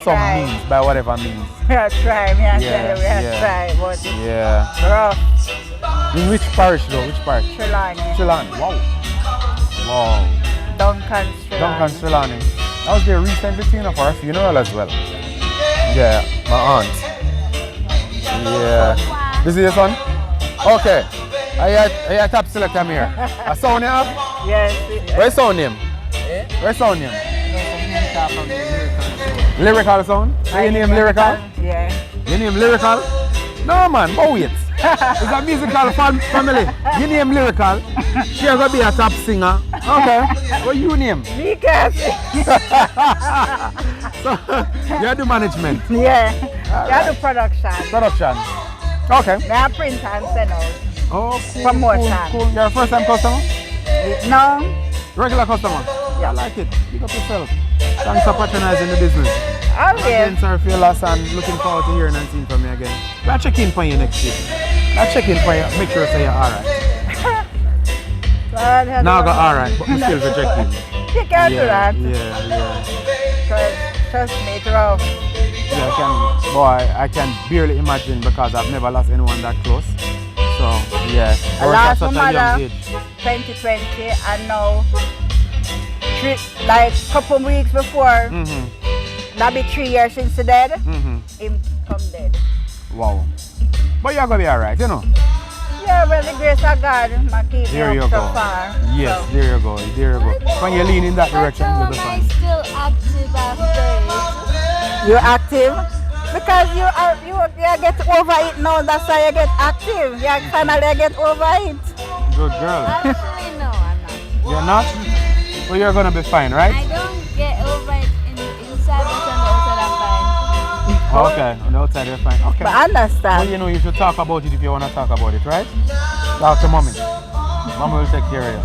some means, by whatever means. We have tried, me and Yeah, tell you, we have yeah. tried, but Yeah. rough. In which parish though? Which parish? Trelawney. Trelawney. Wow. Wow. Duncan Trelawney. Duncan Trelawney. I was there recently seeing for a funeral as well. Yeah, my aunt. Yeah. This is your son? Okay. I tap select him here. A sound you have? Yes. Where's sound name? Where's sound name? Lyrical sound? So your name Lyrical? Yeah. Your name Lyrical? No man, but wait. It's a musical family. Your name Lyrical. She's gonna be a top singer. Okay. What you name? Because. So you do management. Yeah. Alright. You do production. Production. Okay. Me a print and send out. Oh, cool, Promotion. cool. You're a first time customer? No. Regular customer? Yeah, I like it. Pick up yourself. Thanks for patronizing the business. Okay. Again, sorry for your loss and looking forward to hearing and seeing from you again. I'll check in for you next week. I'll check in for you, make sure say you're alright. Now I got alright, but we still rejecting. You can't do that. Yeah. Trust me, it's rough. Yeah, I can barely imagine because I've never lost anyone that close. So, yeah. I Or lost at my such a young mother age. 2020 and now, like a couple weeks before, that'll be 3 years since he dead, him come dead. Wow. But you're going to be alright, you know? Yeah, well, the grace of God, my keep There me you up so go. far. Yes, So. there you go. When you lean in that direction, How you'll am be I fine. still active after You're active? Because you get over it now, that's why you get active. You finally get over it. Good girl. it? Actually, no, I'm not. You're not? Well, you're going to be fine, right? I don't get over it inside, but on the outside I'm fine. Okay, on the outside you're fine. Okay. But I understand. Well, you know, you should talk about it if you want to talk about it, right? Talk to mommy. Mommy will take care of you.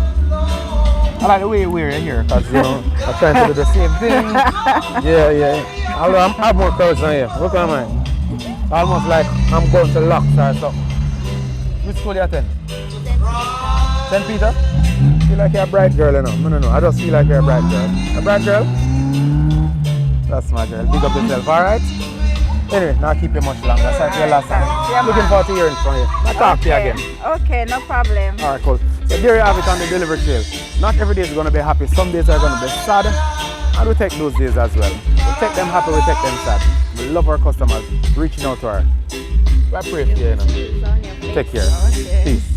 I like the way you wear it here, because, you know, I'm trying to do the same thing. Yeah. Although I have more curls than you. Look at mine. Almost like I'm going to locks or something. Which school you attend? St. Peter? Feel like you're a bright girl, you know? No. I just feel like you're a bright girl. A bright girl? That's my girl. Big up yourself, alright? Anyway, not keep you much longer. Sorry for your last time. Yeah, Looking forward to hearing from you. I'll talk to you again. Okay, no problem. Alright, cool. So there you have it on the delivery trail. Not every day is going to be happy. Some days are going to be sad. And we take those days as well. We take them happy, we take them sad. We love our customers, reaching out to her. I pray for you, you know. Take care. Okay. Peace.